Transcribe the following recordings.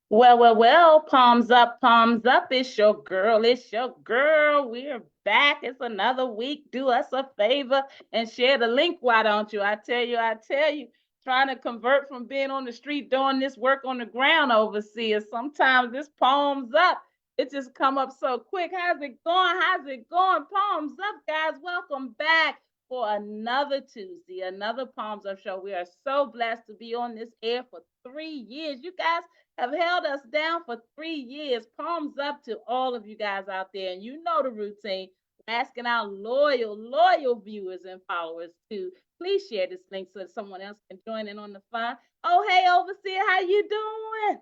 Well, palms up, palms up. It's your girl, it's your girl. We're back. It's another week. Do us a favor and share the link. Why don't you? I tell you, trying to convert from being on the street doing this work on the ground overseas. Sometimes this palms up. It just come up so quick. How's it going? How's it going? Palms up, guys. Welcome back for another Tuesday, another Palms Up show. We are so blessed to be on this air for 3 years. You guys have held us down for 3 years. Palms up to all of you guys out there. And you know the routine. We're asking our loyal viewers and followers to please share this link so that someone else can join in on the fun. Oh, hey, Overseer, how you doing?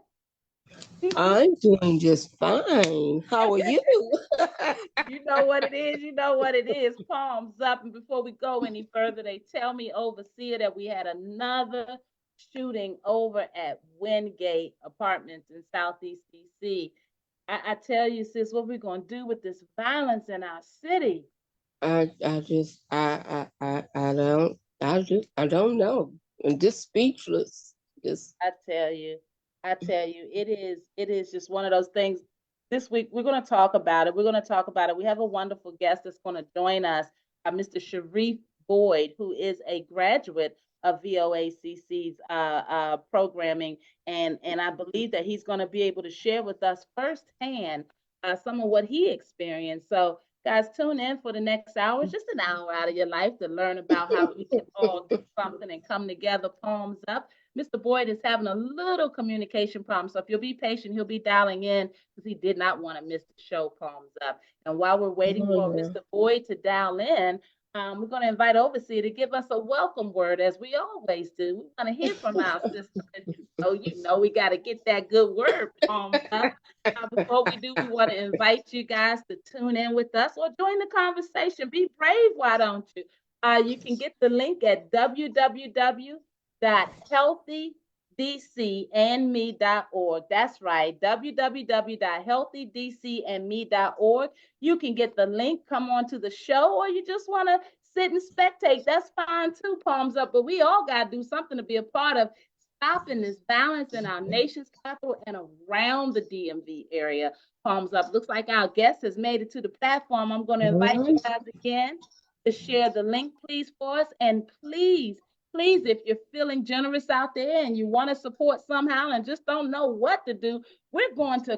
I'm doing just fine. How are you? You know what it is. You know what it is. Palms up. And before we go any further, they tell me, Overseer, that we had another shooting over at Wingate Apartments in Southeast DC. I tell you, sis, what we're going to do with this violence in our city. I just I don't know. I'm just speechless. Just I tell you, it is just one of those things. This week we're going to talk about it. We're going to talk about it. We have a wonderful guest that's going to join us, Mr. Sharif Boyd, who is a graduate of VOACC's programming, and I believe that he's going to be able to share with us firsthand some of what he experienced. So, guys, tune in for the next hour. It's just an hour out of your life to learn about how we can all do something and come together, palms up. Mr. Boyd is having a little communication problem. So if you'll be patient, he'll be dialing in because he did not want to miss the show, palms up. And while we're waiting oh for yeah. Mr. Boyd to dial in, we're going to invite Overseer to give us a welcome word as we always do. We want to hear from our sister. You know, we got to get that good word, palms up. Before we do, we want to invite you guys to tune in with us or join the conversation. Be brave, why don't you? You can get the link at www.healthydcandme.org. That's right, www.healthydcandme.org. You can get the link, come on to the show, or you just want to sit and spectate. That's fine too, palms up. But we all got to do something to be a part of stopping this violence in our nation's capital and around the DMV area. Palms up. Looks like our guest has made it to the platform. I'm going to invite you Mhm. guys again to share the link, please, for us. And please, if you're feeling generous out there and you want to support somehow and just don't know what to do, we're going to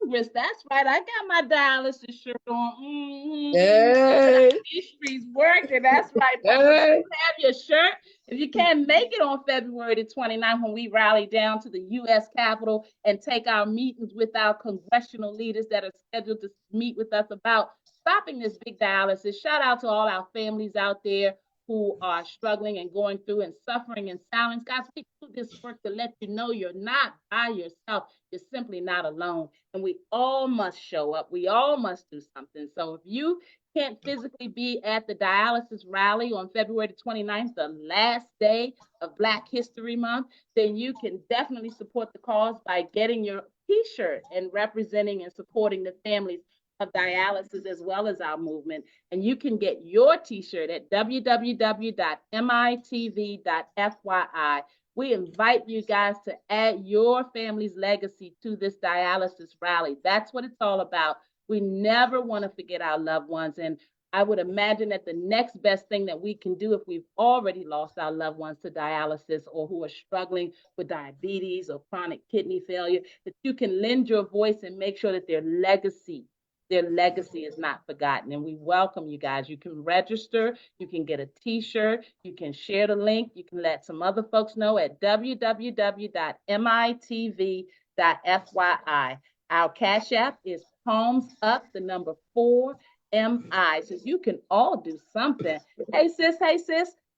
Congress. That's right. I got my dialysis shirt on. Hey, History's working. That's right, Paul. So hey. have your shirt. If you can't make it on February the 29th when we rally down to the U.S. Capitol and take our meetings with our congressional leaders that are scheduled to meet with us about stopping this big dialysis, shout out to all our families out there who are struggling and going through and suffering in silence. Guys, we do this work to let you know you're not by yourself. You're simply not alone. And we all must show up. We all must do something. So if you can't physically be at the dialysis rally on February the 29th, the last day of Black History Month, then you can definitely support the cause by getting your t-shirt and representing and supporting the families of dialysis as well as our movement. And you can get your t-shirt at www.mitv.fyi. We invite you guys to add your family's legacy to this dialysis rally. That's what it's all about. We never want to forget our loved ones. And I would imagine that the next best thing that we can do if we've already lost our loved ones to dialysis or who are struggling with diabetes or chronic kidney failure, that you can lend your voice and make sure that their legacy is not forgotten. And we welcome you guys. You can register, you can get a t-shirt, you can share the link, you can let some other folks know at www.mitv.fyi. Our Cash App is palms up, the number 4MI. So you can all do something. Hey sis,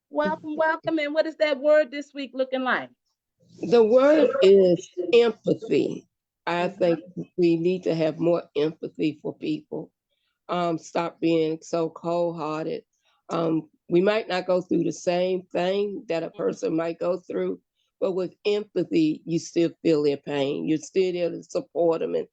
welcome. And what is that word this week looking like? The word is empathy. I think Mm-hmm. we need to have more empathy for people. Stop being so cold hearted. We might not go through the same thing that a person might go through, but with empathy, you still feel their pain. You're still there to support them and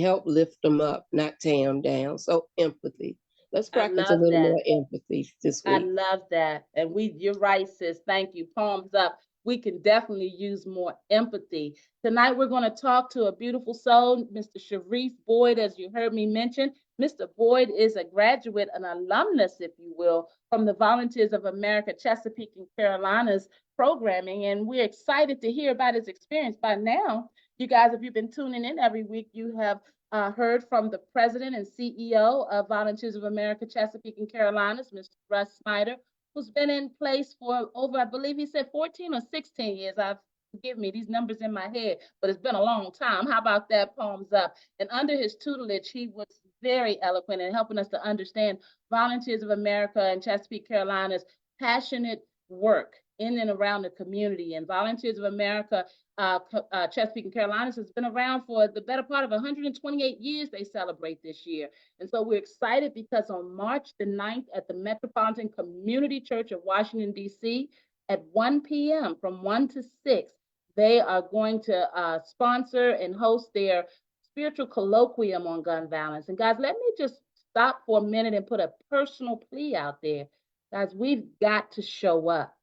help lift them up, not tear them down. So, empathy. Let's I practice a love little that. more empathy this I week. love that. And you're right, sis. Thank you. Palms up. we can definitely use more empathy. Tonight, we're going to talk to a beautiful soul, Mr. Sharif Boyd, as you heard me mention. Mr. Boyd is a graduate, an alumnus, if you will, from the Volunteers of America, Chesapeake and Carolinas programming, and we're excited to hear about his experience. By now, you guys, if you've been tuning in every week, you have heard from the president and CEO of Volunteers of America, Chesapeake and Carolinas, Mr. Russ Snyder, who's been in place for over, I believe he said 14 or 16 years. Forgive me, these numbers in my head, but it's been a long time. How about that? Palms up. And under his tutelage, he was very eloquent in helping us to understand Volunteers of America and Chesapeake Carolinas' passionate work in and around the community. And Volunteers of America, Chesapeake and Carolinas has been around for the better part of 128 years they celebrate this year. And so we're excited because on March the 9th at the Metropolitan Community Church of Washington, D.C., at 1 p.m. from 1 to 6, they are going to sponsor and host their spiritual colloquium on gun violence. And guys, let me just stop for a minute and put a personal plea out there. Guys, we've got to show up.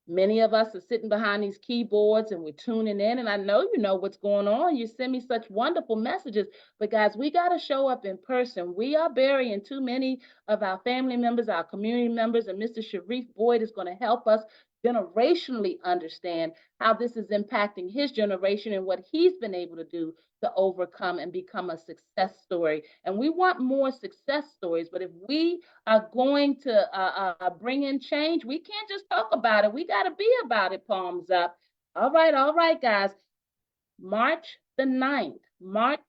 Many of us are sitting behind these keyboards and we're tuning in, and I know you know what's going on. You send me such wonderful messages, but guys, we got to show up in person. We are burying too many of our family members, our community members, and Mr. Sharif Boyd is going to help us generationally understand how this is impacting his generation and what he's been able to do to overcome and become a success story. And we want more success stories, but if we are going to bring in change, we can't just talk about it. We got to be about it. Palms up. All right, guys. March the 9th, mark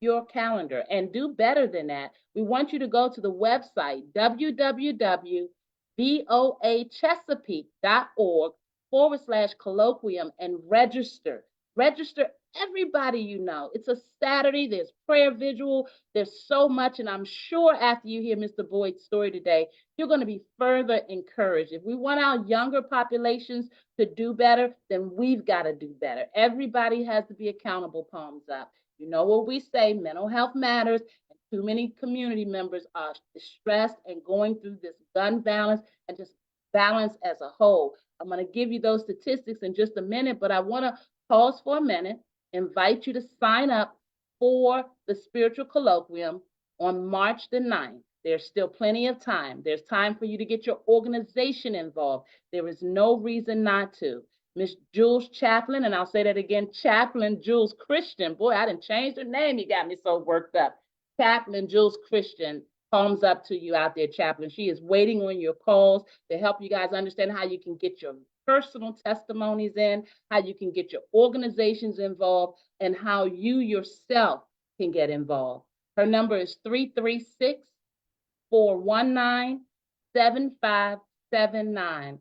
your calendar and do better than that. We want you to go to the website, www.voachesapeake.org/colloquium and register. Register everybody you know. It's a Saturday. There's prayer vigil. There's so much. And I'm sure after you hear Mr. Boyd's story today, you're going to be further encouraged. If we want our younger populations to do better, then we've got to do better. Everybody has to be accountable. Palms up. You know what we say, mental health matters. And too many community members are stressed and going through this gun violence and just violence as a whole. I'm going to give you those statistics in just a minute, but I want to pause for a minute, invite you to sign up for the spiritual colloquium on March the 9th. There's still plenty of time. There's time for you to get your organization involved. There is no reason not to. Miss Jules Chaplin, and I'll say that again, Chaplain Jules Christian. Boy, I didn't change her name. You got me so worked up. Chaplain Jules Christian, palms up to you out there, Chaplain. She is waiting on your calls to help you guys understand how you can get your personal testimonies in, how you can get your organizations involved, and how you yourself can get involved. Her number is 336-419-7579.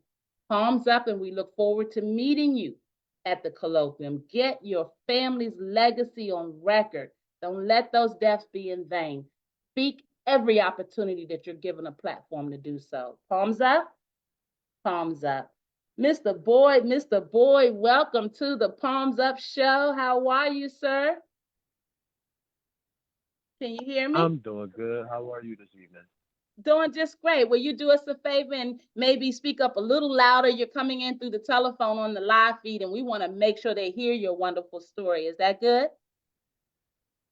Palms up, and we look forward to meeting you at the colloquium. Get your family's legacy on record. Don't let those deaths be in vain. Speak every opportunity that you're given a platform to do so. Palms up, palms up. Mr. Boyd, welcome to the Palms Up Show. How are you, sir? Can you hear me? I'm doing good. How are you this evening? Doing just great. Will you do us a favor and maybe speak up a little louder? You're coming in through the telephone on the live feed, and we want to make sure they hear your wonderful story. Is that good?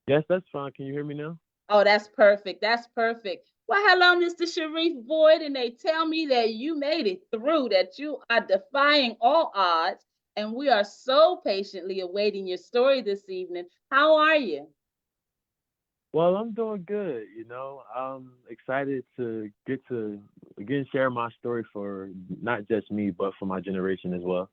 Yes, that's fine. Can you hear me now? Oh, that's perfect. That's perfect. Well, hello, Mr. Sharif Boyd, and they tell me that you made it through, that you are defying all odds, and we are so patiently awaiting your story this evening. How are you? Well, I'm doing good. I'm excited to get to again share my story for not just me, but for my generation as well.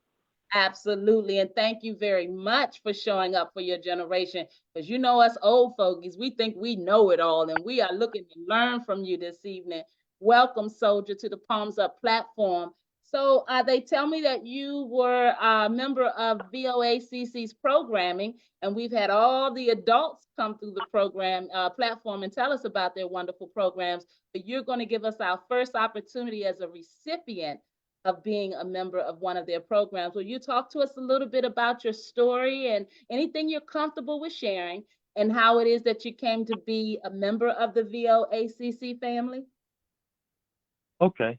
Absolutely. And thank you very much for showing up for your generation. Because you know us old fogies, we think we know it all, and we are looking to learn from you this evening. Welcome, soldier, to the Palms Up platform. So they tell me that you were a member of VOACC's programming, and we've had all the adults come through the program platform and tell us about their wonderful programs. But you're going to give us our first opportunity as a recipient of being a member of one of their programs. Will you talk to us a little bit about your story and anything you're comfortable with sharing and how it is that you came to be a member of the VOACC family? Okay.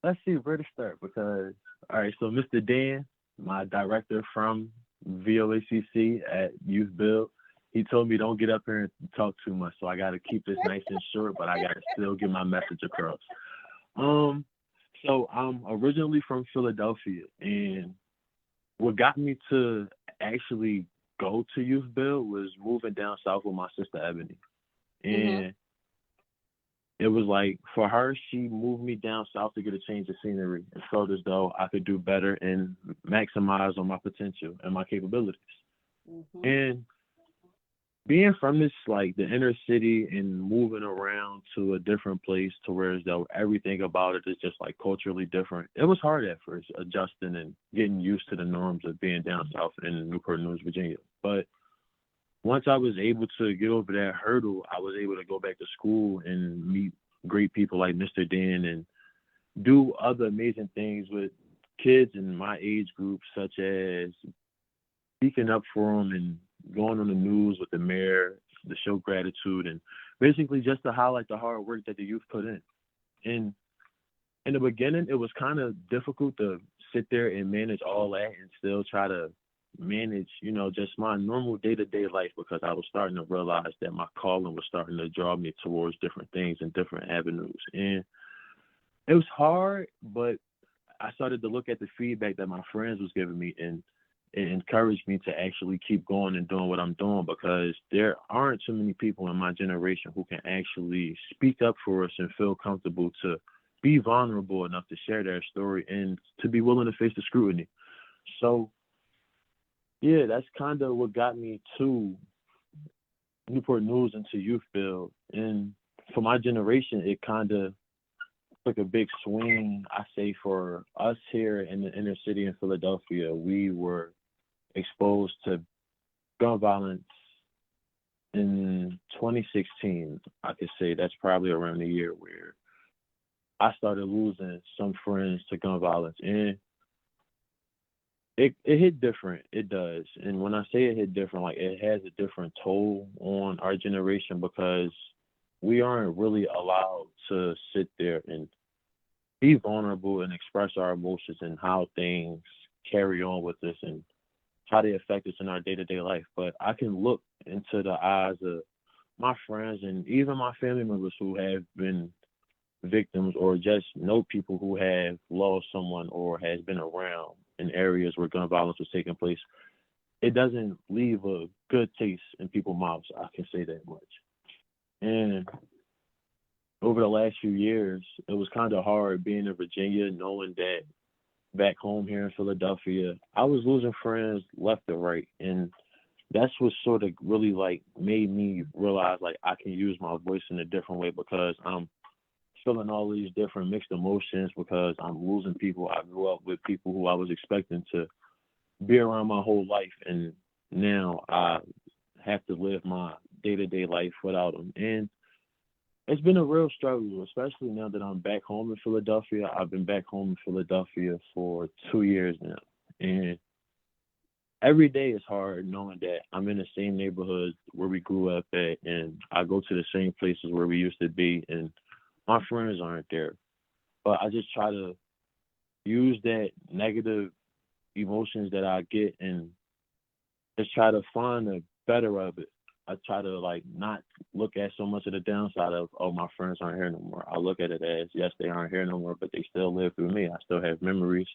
Let's see where to start, because All right, so Mr. Dan, my director from VOACC at Youth Build, he told me don't get up here and talk too much, so I got to keep this nice and short, but I got to still get my message across. Um, so I'm originally from Philadelphia, and what got me to actually go to Youth Build was moving down south with my sister Ebony, and it was like for her, she moved me down south to get a change of scenery and felt as though I could do better and maximize on my potential and my capabilities. And being from this like the inner city and moving around to a different place to where as though everything about it is just like culturally different. It was hard at first adjusting and getting used to the norms of being down south in Newport News, Virginia. But once I was able to get over that hurdle, I was able to go back to school and meet great people like Mr. Dan and do other amazing things with kids in my age group, such as speaking up for them and going on the news with the mayor to show gratitude and basically just to highlight the hard work that the youth put in. And in the beginning, it was kind of difficult to sit there and manage all that and still try to manage, just my normal day-to-day life because I was starting to realize that my calling was starting to draw me towards different things and different avenues. And it was hard, but I started to look at the feedback that my friends was giving me, and it encouraged me to actually keep going and doing what I'm doing because there aren't too many people in my generation who can actually speak up for us and feel comfortable to be vulnerable enough to share their story and to be willing to face the scrutiny. So yeah, that's kind of what got me to Newport News and to Youth Build. And for my generation, it kind of took a big swing. I say for us here in the inner city in Philadelphia, we were exposed to gun violence in 2016. I could say that's probably around the year where I started losing some friends to gun violence. And it hit different. It does. And when I say it hit different, like it has a different toll on our generation because we aren't really allowed to sit there and be vulnerable and express our emotions and how things carry on with us and how they affect us in our day-to-day life. But I can look into the eyes of my friends and even my family members who have been victims or just know people who have lost someone or has been around in areas where gun violence was taking place. It doesn't leave a good taste in people's mouths, I can say that much. And over the last few years, it was kind of hard being in Virginia, knowing that back home here in Philadelphia, I was losing friends left and right. And that's what sort of really like made me realize like I can use my voice in a different way because I'm feeling all these different mixed emotions because I'm losing people. I grew up with people who I was expecting to be around my whole life, and now I have to live my day-to-day life without them. And it's been a real struggle, especially now that I'm back home in Philadelphia. I've been back home in Philadelphia for 2 years now, and every day is hard knowing that I'm in the same neighborhood where we grew up at, and I go to the same places where we used to be, and my friends aren't there. But I just try to use that negative emotions that I get and just try to find the better of it. I try to like not look at so much of the downside of, oh, my friends aren't here no more. I look at it as, yes, they aren't here no more, but they still live through me. I still have memories.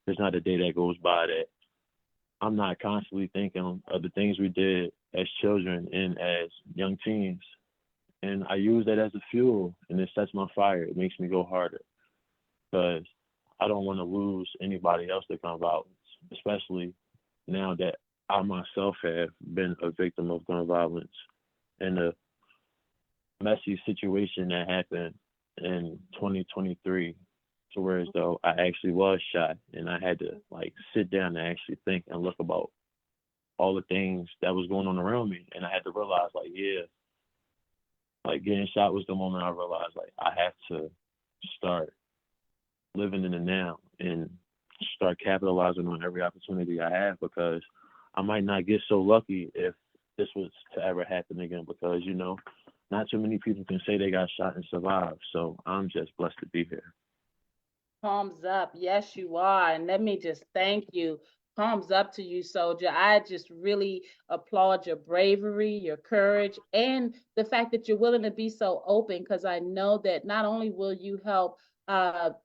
There's not a day that goes by that I'm not constantly thinking of the things we did as children and as young teens. And I use that as a fuel, and it sets my fire. It makes me go harder because I don't want to lose anybody else to gun violence, especially now that I myself have been a victim of gun violence and a messy situation that happened in 2023 to where as though I actually was shot and I had to like sit down and actually think and look about all the things that was going on around me. And I had to realize like, yeah, like getting shot was the moment I realized like I have to start living in the now and start capitalizing on every opportunity I have because I might not get so lucky if this was to ever happen again because, not too many people can say they got shot and survived. So I'm just blessed to be here. Palms up. Yes, you are. And let me just thank you. Palms up to you, soldier. I just really applaud your bravery, your courage, and the fact that you're willing to be so open because I know that not only will you help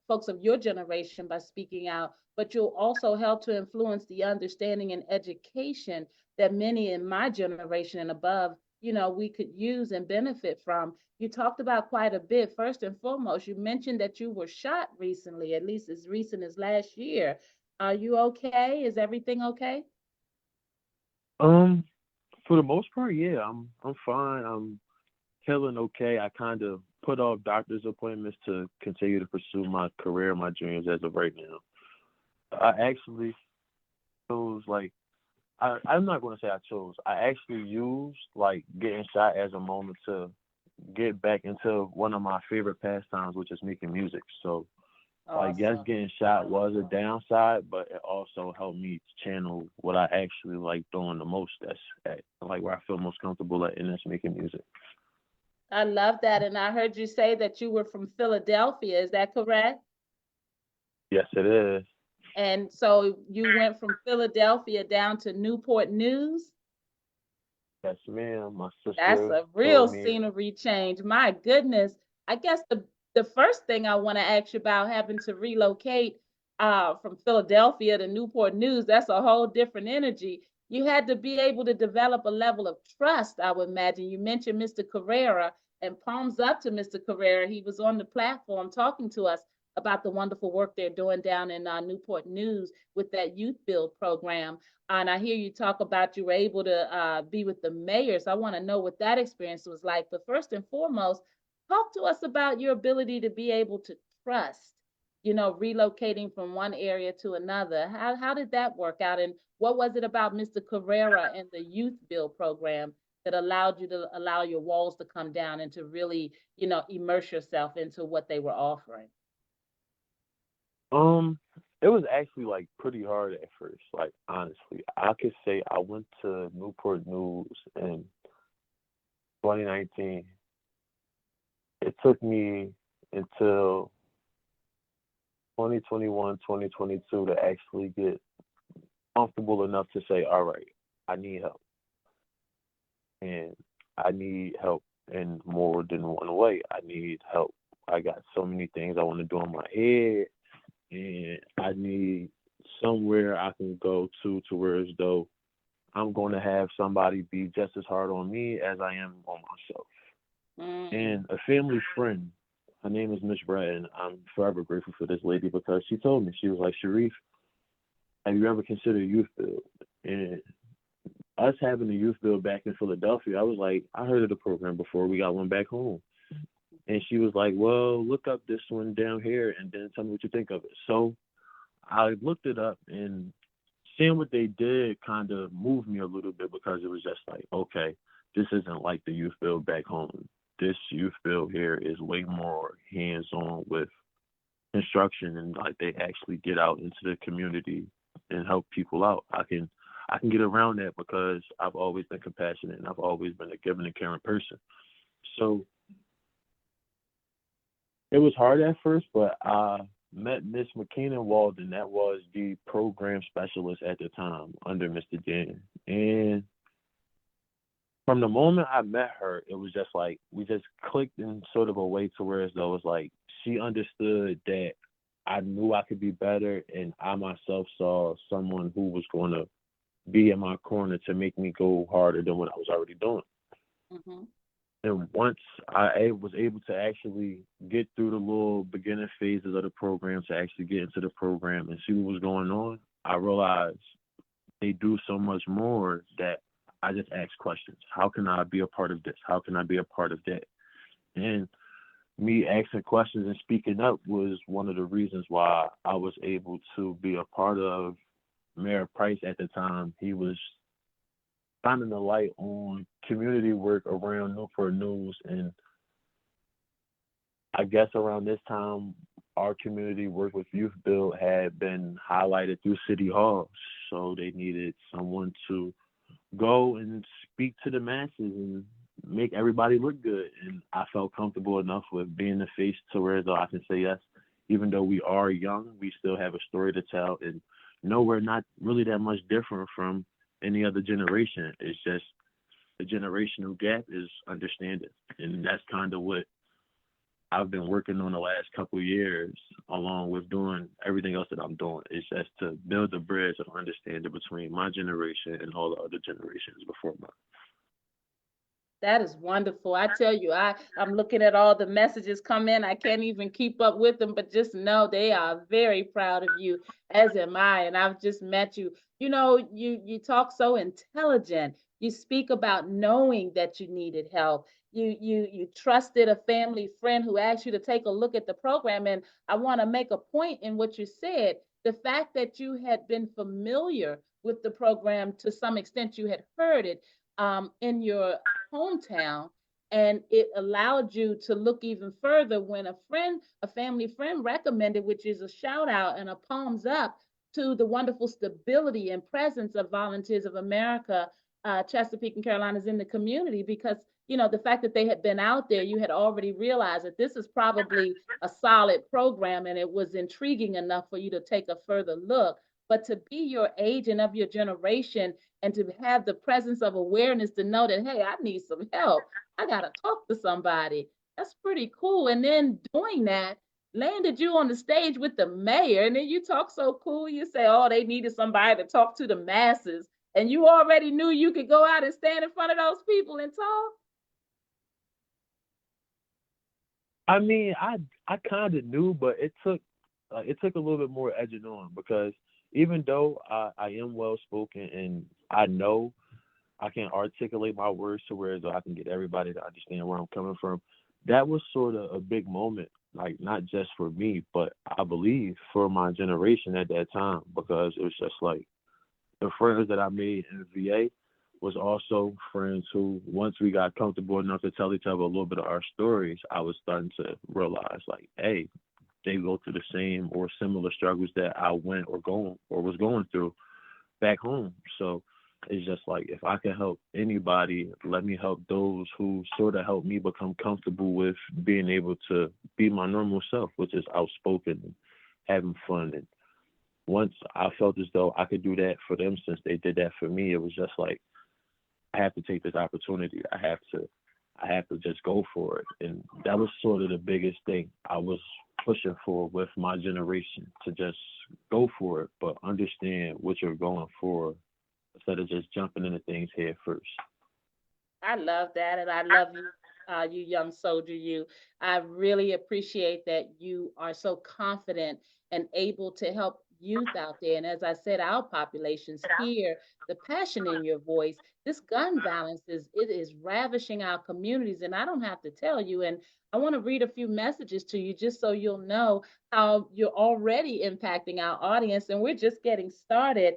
folks of your generation by speaking out, but you'll also help to influence the understanding and education that many in my generation and above, we could use and benefit from. You talked about quite a bit. First and foremost, you mentioned that you were shot recently, at least as recent as last year. Are you okay? Is everything okay? Um, for the most part, yeah, I'm fine. I'm feeling okay. I kind of put off doctor's appointments to continue to pursue my career, my dreams as of right now. I actually chose like I'm not going to say I chose. I actually used like getting shot as a moment to get back into one of my favorite pastimes, which is making music. So, like, yes, Awesome. getting shot was a downside, but it also helped me channel what I actually like doing the most. That's like where I feel most comfortable at, and that's making music. I love that. And I heard you say that you were from Philadelphia. Is that correct? Yes, it is. And so you went from Philadelphia down to Newport News. Yes, ma'am. My That's sister a real told me. scenery change. My goodness. I guess the first thing I want to ask you about having to relocate from Philadelphia to Newport News, that's a whole different energy. You had to be able to develop a level of trust, I would imagine. You mentioned Mr. Carrera, and palms up to Mr. Carrera. He was on the platform talking to us about the wonderful work they're doing down in Newport News with that youth build program. And I hear you talk about you were able to be with the mayor. So I want to know what that experience was like. But first and foremost, talk to us about your ability to be able to trust, relocating from one area to another. How did that work out? And what was it about Mr. Carrera and the youth build program that allowed you to allow your walls to come down and to really, immerse yourself into what they were offering? Um, it was actually like pretty hard at first. Like honestly, I could say I went to Newport News in 2019. It took me until 2021, 2022 to actually get comfortable enough to say, all right, I need help. And I need help in more than one way. I need help. I got so many things I want to do in my head, and I need somewhere I can go to where as though I'm going to have somebody be just as hard on me as I am on myself. Mm, And a family friend, her name is Miss Brett, and I'm forever grateful for this lady because she told me, she was like, Sharif, have you ever considered youth build? And us having a youth build back in Philadelphia, I was like, I heard of the program before. We got one back home. And she was like, well, look up this one down here and then tell me what you think of it. So I looked it up, and seeing what they did kind of moved me a little bit because it was just like, okay, this isn't like the youth build back home. This youth build here is way more hands on with construction, and like they actually get out into the community and help people out. I can get around that because I've always been compassionate and I've always been a giving and caring person. So it was hard at first, but I met Miss McKenna Walden. That was the program specialist at the time under Mr. Dan. And from the moment I met her, it was just like we just clicked in sort of a way to where as though it's like she understood that I knew I could be better, and I myself saw someone who was going to be in my corner to make me go harder than what I was already doing. mm-hmm. And once was able to actually get through the little beginning phases of the program to actually get into the program and see what was going on, I realized they do so much more that I just ask questions. How can I be a part of this? How can I be a part of that? And me asking questions and speaking up was one of the reasons why I was able to be a part of Mayor Price at the time. He was shining the light on community work around Newport News, and I guess around this time, our community work with Youth Build had been highlighted through City Hall, so they needed someone to go and speak to the masses and make everybody look good. And I felt comfortable enough with being the face to where though I can say yes. even though we are young, we still have a story to tell. And no, we're not really that much different from any other generation. It's just the generational gap is understanding. And that's kind of what I've been working on the last couple of years, along with doing everything else that I'm doing. It's just to build a bridge of understanding between my generation and all the other generations before mine. That is wonderful. I tell you, I'm looking at all the messages come in. I can't even keep up with them, but just know they are very proud of you, as am I. And I've just met you. You know, you talk so intelligent. You speak about knowing that you needed help. You trusted a family friend who asked you to take a look at the program. And I want to make a point in what you said. The fact that you had been familiar with the program to some extent, you had heard it in your hometown, and it allowed you to look even further when a friend, a family friend recommended, which is a shout out and a palms up to the wonderful stability and presence of Volunteers of America, Chesapeake and Carolinas in the community, because the fact that they had been out there, you had already realized that this is probably a solid program, and it was intriguing enough for you to take a further look. But to be your age and of your generation, and to have the presence of awareness to know that, hey, I need some help. I got to talk to somebody. That's pretty cool. And then doing that landed you on the stage with the mayor. And then you talk so cool. You say, oh, they needed somebody to talk to the masses. And you already knew you could go out and stand in front of those people and talk. I mean, I kind of knew, but it took a little bit more edging on because even though I am well spoken and I know I can articulate my words to where I can get everybody to understand where I'm coming from, that was sort of a big moment, like not just for me, but I believe for my generation at that time, because it was just like the friends that I made in the VA was also friends who, once we got comfortable enough to tell each other a little bit of our stories, I was starting to realize, like, hey, they go through the same or similar struggles that I went or was going through back home. So it's just like, if I can help anybody, let me help those who sort of helped me become comfortable with being able to be my normal self, which is outspoken and having fun. And once I felt as though I could do that for them, since they did that for me, it was just like, I have to take this opportunity. I have to just go for it. And that was sort of the biggest thing I was pushing for with my generation, to just go for it, but understand what you're going for instead of just jumping into things head first. I love that, and I love you, you young soldier. You, I really appreciate that you are so confident and able to help youth out there. And as I said, our populations hear the passion in your voice. This gun violence is ravishing our communities, and I don't have to tell you. And I want to read a few messages to you just so you'll know how you're already impacting our audience, and we're just getting started.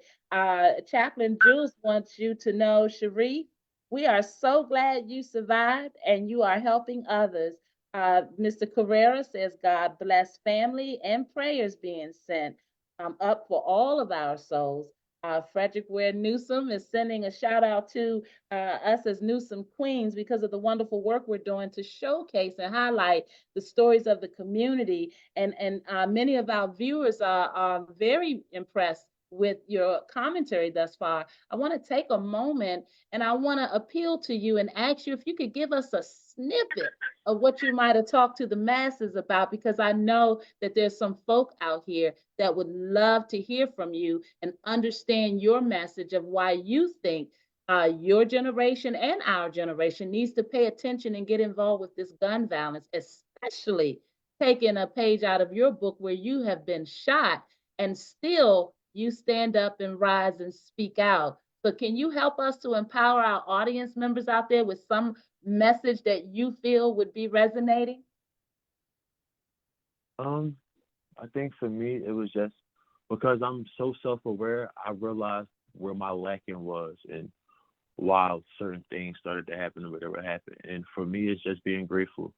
Chaplain Jules wants you to know, Cherie, we are so glad you survived and you are helping others. Mr. Carrera says, God bless family and prayers being sent up for all of our souls. Frederick Ware Newsom is sending a shout out to us as Newsom Queens because of the wonderful work we're doing to showcase and highlight the stories of the community. And many of our viewers are very impressed with your commentary thus far. I want to take a moment and I want to appeal to you and ask you if you could give us a snippet of what you might have talked to the masses about, because I know that there's some folk out here that would love to hear from you and understand your message of why you think your generation and our generation needs to pay attention and get involved with this gun violence, especially taking a page out of your book where you have been shot and still you stand up and rise and speak out. So can you help us to empower our audience members out there with some message that you feel would be resonating? Um, I think for me, it was just because I'm so self-aware, I realized where my lacking was and why certain things started to happen or whatever happened. And for me, it's just being grateful.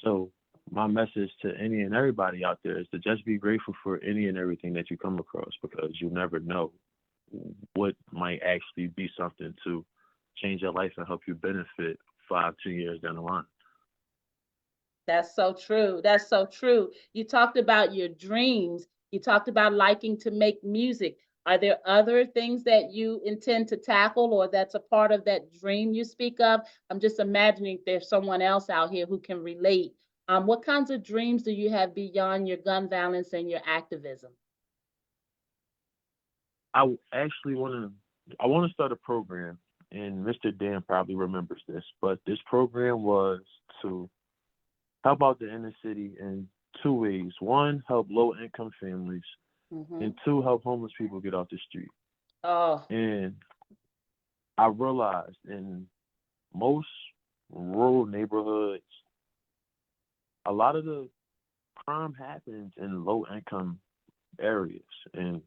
So my message to any and everybody out there is to just be grateful for any and everything that you come across, because you never know what might actually be something to change your life and help you benefit 5, 2 years down the line. That's so true. That's so true. You talked about your dreams. You talked about liking to make music. Are there other things that you intend to tackle or that's a part of that dream you speak of? I'm just imagining if there's someone else out here who can relate. What kinds of dreams do you have beyond your gun violence and your activism? Actually I want to start a program, and Mr. Dan probably remembers this, but this program was to help out the inner city in two ways. One, help low income families, Hmm. and two, help homeless people get off the street. Oh, And I realized in most rural neighborhoods, a lot of the crime happens in low income areas. And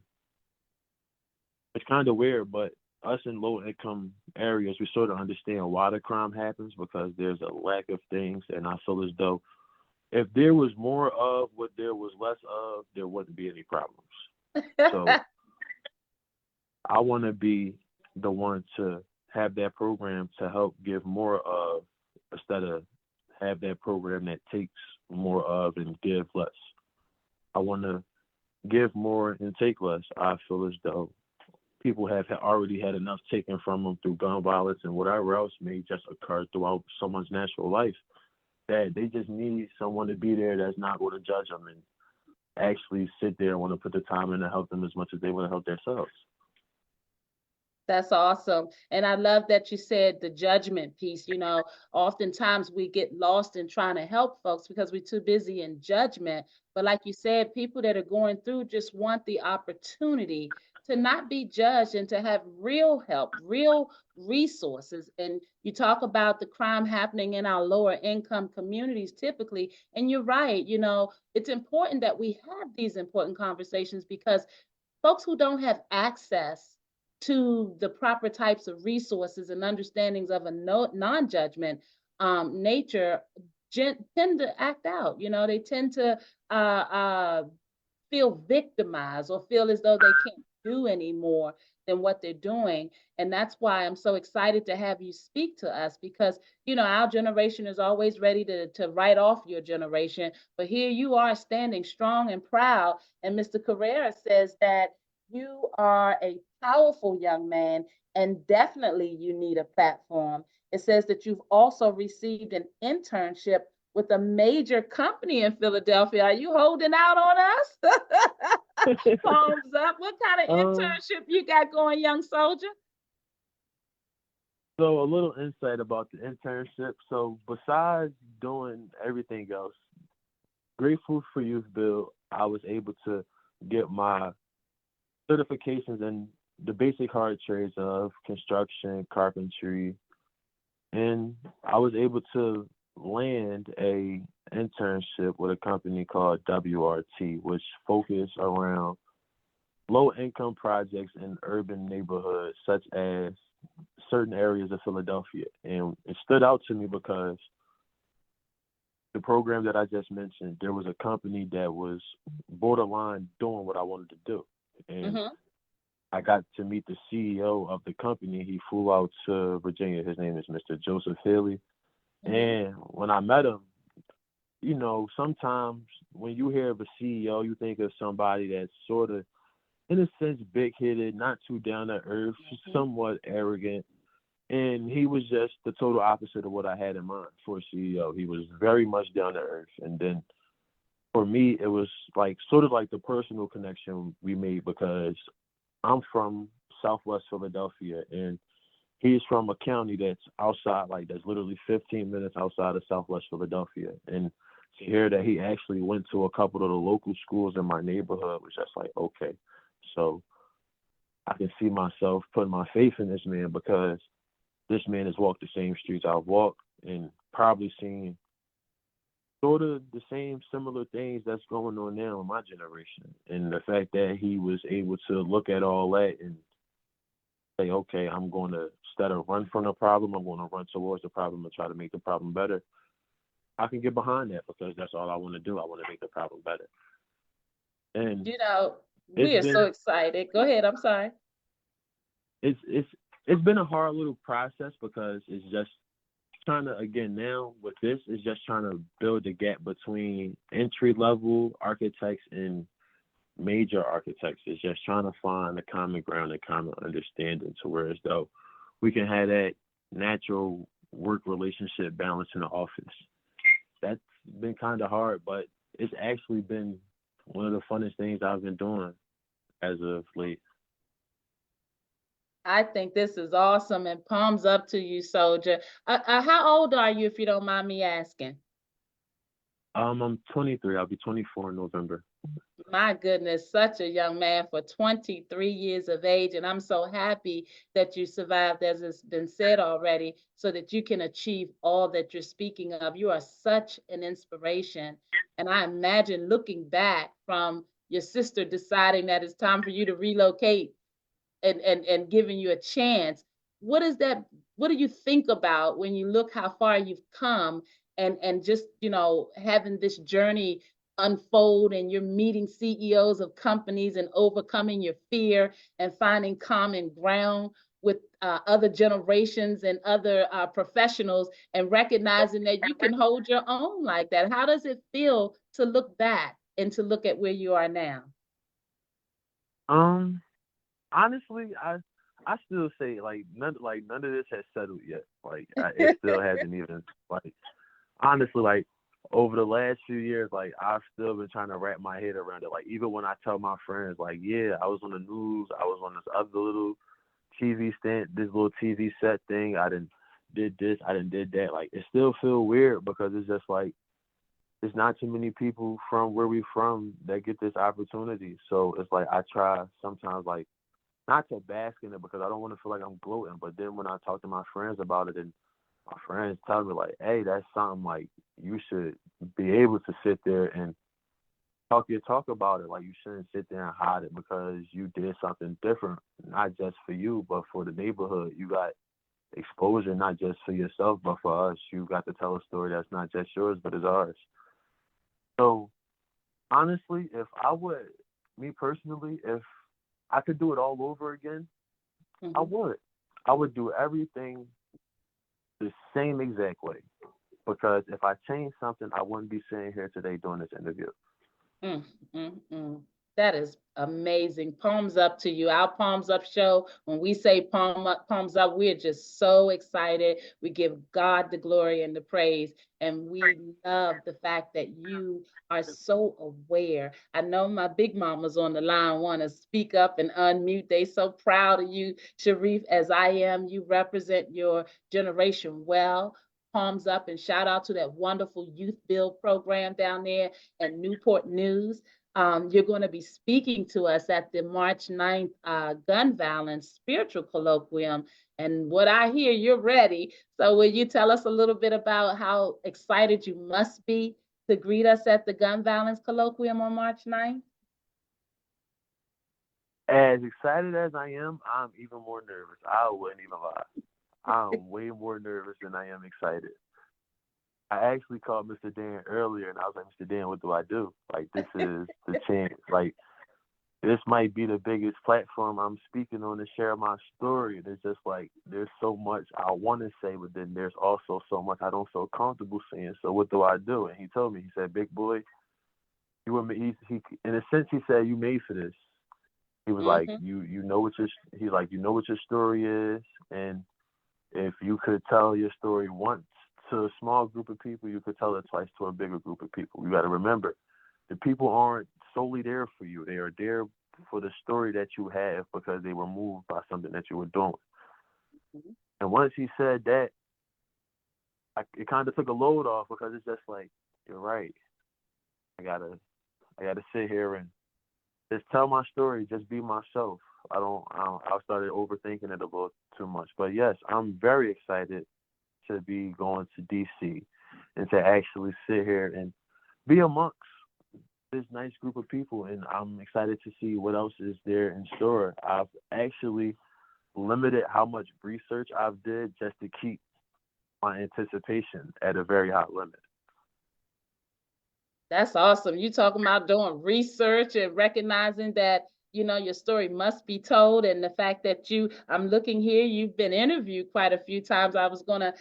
it's kind of weird, but us in low income areas, we sort of understand why the crime happens because there's a lack of things. And I feel as though if there was more of what there was less of, there wouldn't be any problems. So I want to be the one to have that program to help give more of instead of have that program that takes more of and give less. I want to give more and take less. I feel as though people have already had enough taken from them through gun violence and whatever else may just occur throughout someone's natural life, that they just need someone to be there that's not going to judge them and actually sit there and want to put the time in to help them as much as they want to help themselves. that's awesome. And I love that you said the judgment piece. Oftentimes we get lost in trying to help folks because we're too busy in judgment. But like you said, people that are going through just want the opportunity to not be judged and to have real help, real resources. And you talk about the crime happening in our lower income communities typically. And you're right, it's important that we have these important conversations because folks who don't have access to the proper types of resources and understandings of a non-judgment nature tend to act out. They tend to feel victimized or feel as though they can't do any more than what they're doing. And that's why I'm so excited to have you speak to us because, our generation is always ready to write off your generation. But here you are standing strong and proud. And Mr. Carrera says that you are a powerful young man and definitely you need a platform. It says that you've also received an internship with a major company in Philadelphia. Are you holding out on us? Palms up. What kind of um, internship you got going, young soldier? so a little insight about the internship. So besides doing everything else, grateful for Youth Build, I was able to get my certifications in the basic hard trades of construction, carpentry, and I was able to land a internship with a company called WRT, which focus around low income projects in urban neighborhoods such as certain areas of Philadelphia. And it stood out to me because the program that I just mentioned, there was a company that was borderline doing what I wanted to do. And Mm-hmm. I got to meet the CEO of the company. He flew out to Virginia. His name is Mr. Joseph Haley. Mm-hmm. And when I met him, sometimes when you hear of a CEO, you think of somebody that's sort of, in a sense, big headed, not too down to earth, Mm-hmm. somewhat arrogant. And he was just the total opposite of what I had in mind for a CEO. He was very much down to earth. And then for me, it was like sort of like the personal connection we made because I'm from Southwest Philadelphia and he's from a county that's outside, like that's literally 15 minutes outside of Southwest Philadelphia. And to hear that he actually went to a couple of the local schools in my neighborhood was just like, okay. So I can see myself putting my faith in this man because this man has walked the same streets I've walked and probably seen sort of the same similar things that's going on now in my generation. And the fact that he was able to look at all that and say, okay, I'm going to, instead of run from the problem, I'm going to run towards the problem and try to make the problem better. I can get behind that because that's all I want to do. I want to make the problem better. And it's We are so been excited. Go ahead. I'm sorry. it's it's it's been a hard little process because it's just trying to, again, now with this is just trying to build a gap between entry level architects and major architects. It's just trying to find a common ground and common understanding to where as though we can have that natural work relationship balance in the office. That's been kind of hard, but it's actually been one of the funnest things I've been doing as of late. I think this is awesome, and palms up to you, Soldier. How old are you, if you don't mind me asking? I'm 23. I'll be 24 in November. My goodness, such a young man for 23 years of age. And I'm so happy that you survived, as has been said already, so that you can achieve all that you're speaking of. You are such an inspiration. And I imagine looking back from your sister deciding that it's time for you to relocate and giving you a chance. What is that? What do you think about when you look how far you've come and just, having this journey unfold, and you're meeting CEOs of companies and overcoming your fear and finding common ground with other generations and other professionals, and recognizing that you can hold your own like that? How does it feel to look back and to look at where you are now? Honestly, I still say none of this has settled yet. It still hasn't even honestly, over the last few years, I've still been trying to wrap my head around it. Even when I tell my friends, yeah, I was on the news, I was on this other little TV stand, this little TV set thing, I did this, I did that. It still feel weird because it's just there's not too many people from where we from that get this opportunity. So it's I try sometimes not to bask in it because I don't want to feel like I'm gloating. But then when I talk to my friends about it, and my friends tell me hey, that's something you should be able to sit there and talk about it. You shouldn't sit there and hide it because you did something different, not just for you, but for the neighborhood. You got exposure, not just for yourself, but for us. You got to tell a story that's not just yours, but is ours. So honestly, me personally, if I could do it all over again, I would. I would do everything the same exact way. Because if I changed something, I wouldn't be sitting here today doing this interview. Mm, mm, mm. That is amazing. Palms up to you. Our Palms Up show, when we say palms up, we're just so excited. We give God the glory and the praise. And we love the fact that you are so aware. I know my big mamas on the line want to speak up and unmute. They so proud of you, Sharif, as I am. You represent your generation well. Palms up, and shout out to that wonderful Youth Build program down there at Newport News. You're going to be speaking to us at the March 9th Gun Violence Spiritual Colloquium. And what I hear, you're ready. So will you tell us a little bit about how excited you must be to greet us at the Gun Violence Colloquium on March 9th? As excited as I am, I'm even more nervous. I wouldn't even lie. I'm way more nervous than I am excited. I actually called Mr. Dan earlier, and I was like, Mr. Dan, what do I do? This is the chance. This might be the biggest platform I'm speaking on to share my story. There's just there's so much I want to say, but then there's also so much I don't feel comfortable saying. So what do I do? And he told me, he said, big boy, you were he in a sense, he said, you made for this. He was you know what your story is, and if you could tell your story once to a small group of people, you could tell it twice to a bigger group of people. You got to remember, the people aren't solely there for you. They are there for the story that you have because they were moved by something that you were doing. And once he said that, it kind of took a load off because it's just you're right. I gotta sit here and just tell my story, just be myself. I started overthinking it a little too much. But yes, I'm very excited to be going to DC and to actually sit here and be amongst this nice group of people. And I'm excited to see what else is there in store. I've actually limited how much research I've did just to keep my anticipation at a very high limit. That's awesome. You talking about doing research and recognizing that, you know, your story must be told. And the fact that I'm looking here, you've been interviewed quite a few times. I was going to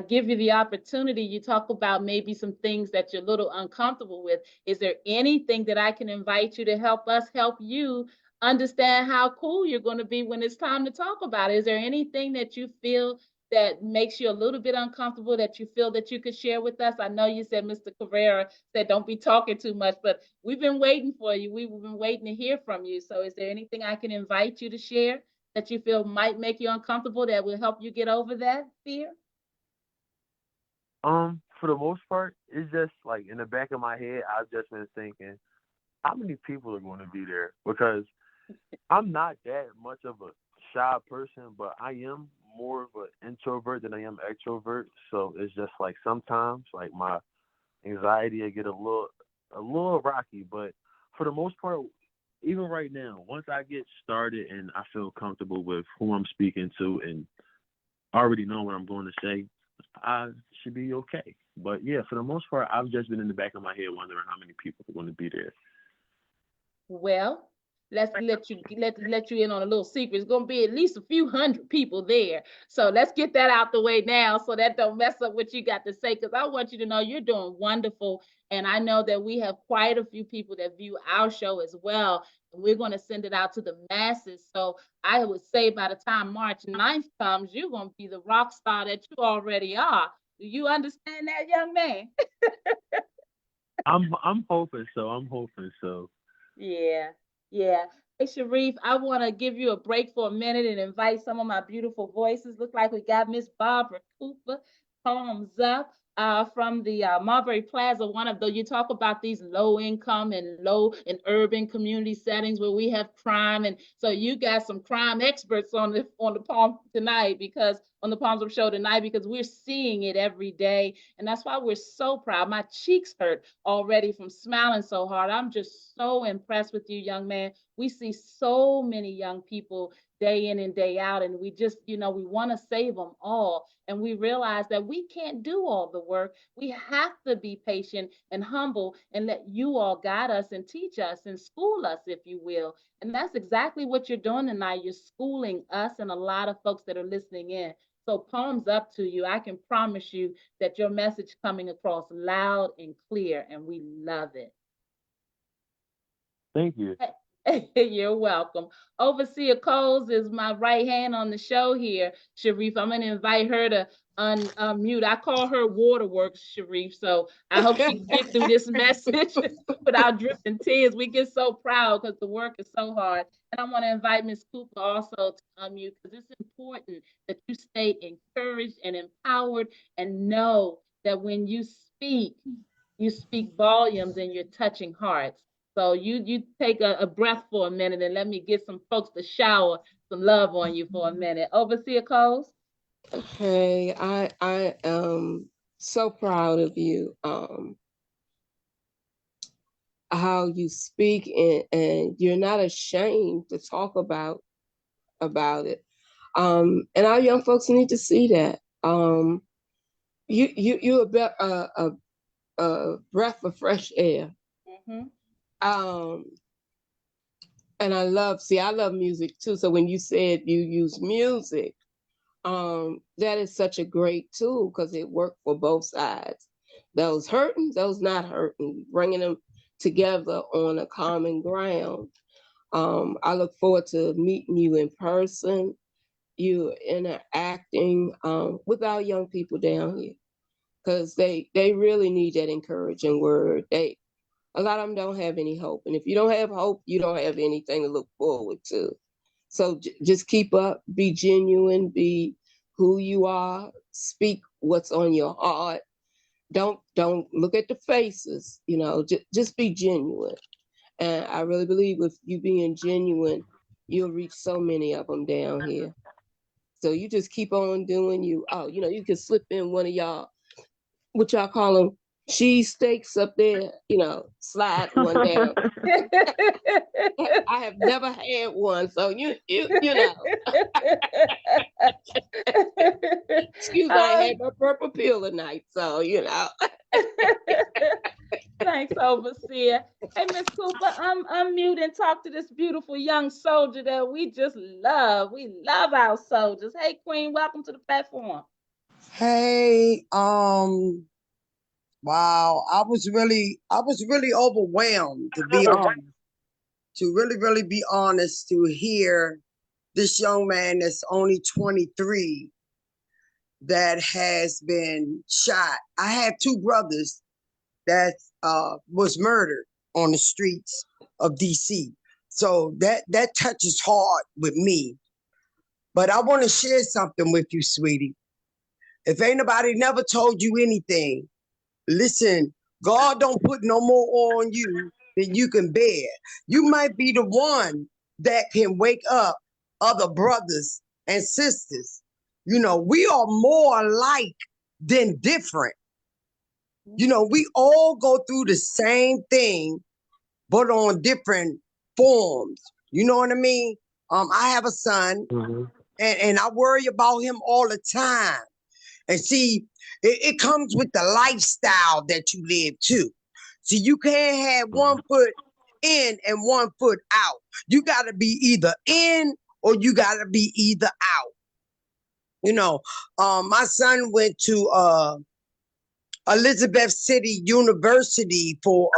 give you the opportunity. You talk about maybe some things that you're a little uncomfortable with. Is there anything that I can invite you to help us help you understand how cool you're going to be when it's time to talk about it? Is there anything that you feel that makes you a little bit uncomfortable that you feel that you could share with us? I know you said Mr. Cabrera said don't be talking too much, but we've been waiting for you. We've been waiting to hear from you. So is there anything I can invite you to share that you feel might make you uncomfortable that will help you get over that fear? For the most part, it's just like in the back of my head, I've just been thinking, how many people are going to be there? Because I'm not that much of a shy person, but I am more of an introvert than I am extrovert. So it's just like sometimes like my anxiety will get a little rocky. But for the most part, even right now, once I get started and I feel comfortable with who I'm speaking to and already know what I'm going to say, I should be okay. But yeah, for the most part, I've just been in the back of my head wondering how many people are going to be there. Well, let's let you in on a little secret. It's gonna be at least a few hundred people there. So let's get that out the way now so that don't mess up what you got to say, because I want you to know you're doing wonderful. And I know that we have quite a few people that view our show as well. And we're going to send it out to the masses. So I would say by the time March 9th comes, you're going to be the rock star that you already are. Do you understand that, young man? I'm hoping so. I'm hoping so. Yeah, yeah. Hey, Sharif, I want to give you a break for a minute and invite some of my beautiful voices. Look like we got Miss Barbara Cooper, Palms Up, from the Marbury Plaza. One of the, you talk about these low income and low and urban community settings where we have crime. And so you got some crime experts on the Palm tonight, because on the Palms Up show tonight, because we're seeing it every day. And that's why we're so proud. My cheeks hurt already from smiling so hard. I'm just so impressed with you, young man. We see so many young people day in and day out, and we just, we want to save them all. And we realize that we can't do all the work. We have to be patient and humble and let you all guide us and teach us and school us, if you will. And that's exactly what you're doing tonight. You're schooling us and a lot of folks that are listening in. So palms up to you. I can promise you that your message coming across loud and clear, and we love it. Thank you. You're welcome. Overseer Coles is my right hand on the show here, Sharif. I'm going to invite her to unmute. I call her Waterworks, Sharif. So I hope she can get through this message without dripping tears. We get so proud because the work is so hard. And I want to invite Ms. Cooper also to unmute, because it's important that you stay encouraged and empowered and know that when you speak volumes and you're touching hearts. So you take a breath for a minute and let me get some folks to shower some love on you for a minute. Overseer Coles? Hey, I am so proud of you. How you speak, and you're not ashamed to talk about it. And our young folks need to see that. You're a breath of fresh air. Mm-hmm. And I love music too. So when you said you use music, that is such a great tool because it worked for both sides. Those hurting, those not hurting, bringing them together on a common ground. I look forward to meeting you in person. You interacting with our young people down here, because they really need that encouraging word. A lot of them don't have any hope, and if you don't have hope, you don't have anything to look forward to. So just keep up, be genuine, be who you are, speak what's on your heart. Don't look at the faces, just be genuine. And I really believe with you being genuine, you'll reach so many of them down here. So you just keep on doing you. Oh, you can slip in one of y'all, what y'all call them, cheese steaks up there, slide one down. I have never had one, so you know. Excuse me, I had my purple pill tonight, so Thank Thanks, Overseer. Hey, Miss Cooper, unmute and talk to this beautiful young soldier that we just love. We love our soldiers. Hey, Queen, welcome to the platform. Hey, wow, I was really overwhelmed, to be honest, to really be honest, to hear this young man that's only 23 that has been shot. I have two brothers that was murdered on the streets of DC. So that touches hard with me. But I want to share something with you, sweetie. If ain't nobody never told you anything, listen, God don't put no more on you than you can bear. You might be the one that can wake up other brothers and sisters. You know, we are more alike than different. You know, we all go through the same thing, but on different forms. You know what I mean? I have a son, and I worry about him all the time. And see, it comes with the lifestyle that you live too. See, you can't have one foot in and one foot out. You got to be either in or you got to be either out. You know, my son went to Elizabeth City University for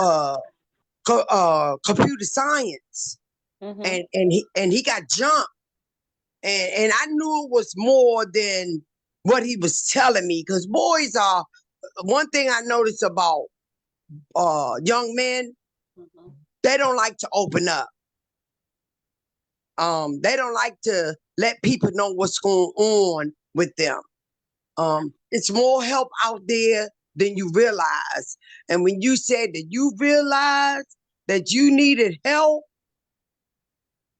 computer science, and he got jumped, and I knew it was more than what he was telling me, because boys are, one thing I noticed about young men, they don't like to open up. They don't like to let people know what's going on with them. It's more help out there than you realize. And when you said that you realized that you needed help,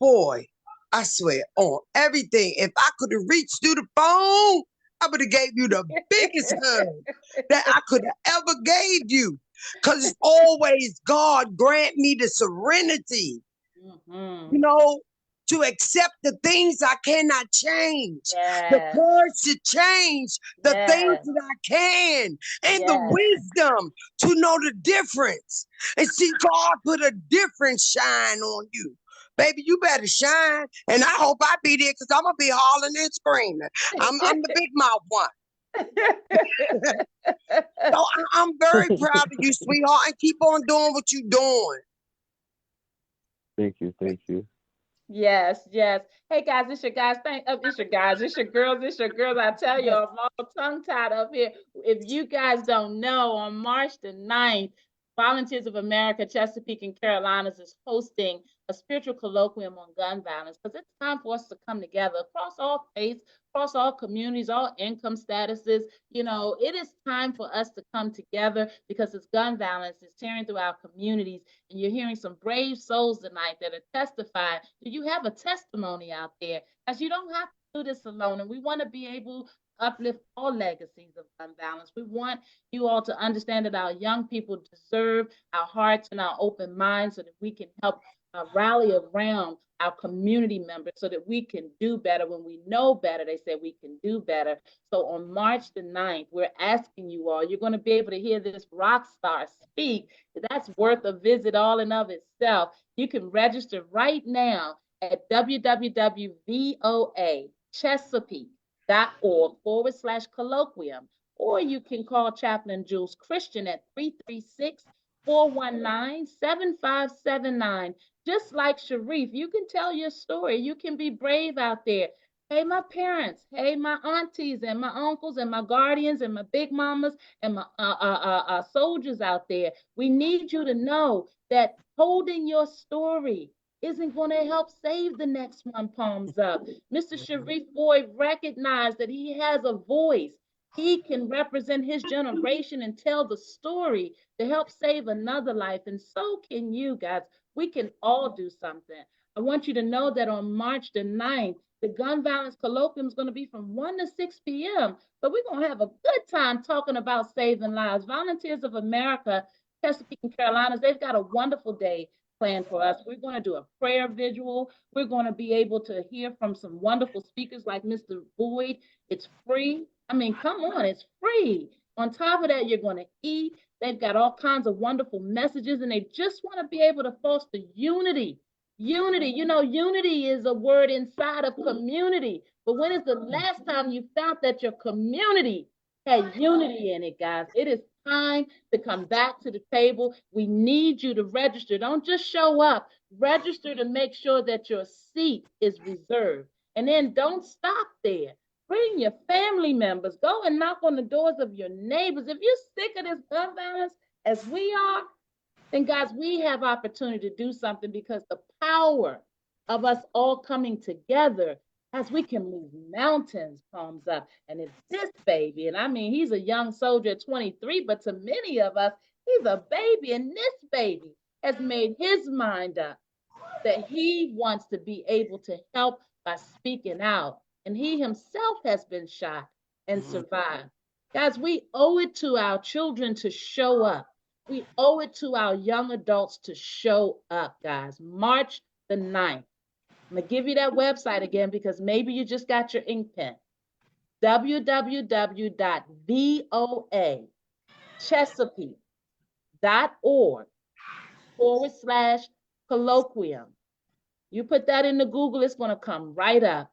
boy, I swear on everything, if I could have reached through the phone, I would have gave you the biggest hug that I could have ever gave you. Because it's always God grant me the serenity, you know, to accept the things I cannot change, the courage to change the things that I can, and the wisdom to know the difference. And see, God put a different shine on you. Baby, you better shine, and I hope I be there, because I'm going to be hollering and screaming. I'm the big mouth one. So I'm very proud of you, sweetheart, and keep on doing what you're doing. Thank you, thank you. Yes, yes. Hey guys, it's your guys. It's your guys. It's your girls. It's your girls. I tell you, I'm all tongue tied up here. If you guys don't know, on March the 9th, Volunteers of America, Chesapeake and Carolinas is hosting a spiritual colloquium on gun violence, because it's time for us to come together across all faiths, across all communities, all income statuses. You know, it is time for us to come together, because this gun violence is tearing through our communities. And you're hearing some brave souls tonight that are testifying. Do you have a testimony out there? As you don't have to do this alone. And we want to be able to uplift all legacies of gun violence. We want you all to understand that our young people deserve our hearts and our open minds, so that we can help rally around our community members, so that we can do better. When we know better, they say we can do better. So on March the 9th, we're asking you all, you're going to be able to hear this rock star speak. That's worth a visit all in of itself. You can register right now at www.voachesapeake.org/colloquium, or you can call Chaplain Jules Christian at 336-419-7579. Just like Sharif, you can tell your story. You can be brave out there. Hey, my parents, hey, my aunties and my uncles and my guardians and my big mamas and my soldiers out there, we need you to know that holding your story isn't going to help save the next one. Palms up. Mr. Sharif Boyd recognized that he has a voice. He can represent his generation and tell the story to help save another life. And so can you guys. We can all do something. I want you to know that on March the 9th, the gun violence colloquium is going to be from 1 to 6 p.m. But we're going to have a good time talking about saving lives. Volunteers of America, Chesapeake and Carolinas, they've got a wonderful day planned for us. We're going to do a prayer visual. We're going to be able to hear from some wonderful speakers like Mr. Boyd. It's free. I mean, come on, it's free. On top of that, you're going to eat. They've got all kinds of wonderful messages, and they just want to be able to foster unity. Unity, unity is a word inside of community. But when is the last time you found that your community had unity in it, guys? It is time to come back to the table. We need you to register. Don't just show up. Register to make sure that your seat is reserved. And then don't stop there. Bring your family members. Go and knock on the doors of your neighbors. If you're sick of this gun violence, as we are, then guys, we have opportunity to do something, because the power of us all coming together, as we can move mountains, palms up. And it's this baby, and I mean, he's a young soldier at 23, but to many of us, he's a baby, and this baby has made his mind up that he wants to be able to help by speaking out. And he himself has been shot and survived. Guys, we owe it to our children to show up. We owe it to our young adults to show up, guys. March the 9th. I'm going to give you that website again, because maybe you just got your ink pen. www.voachesapeake.org/colloquium. You put that into Google, it's going to come right up.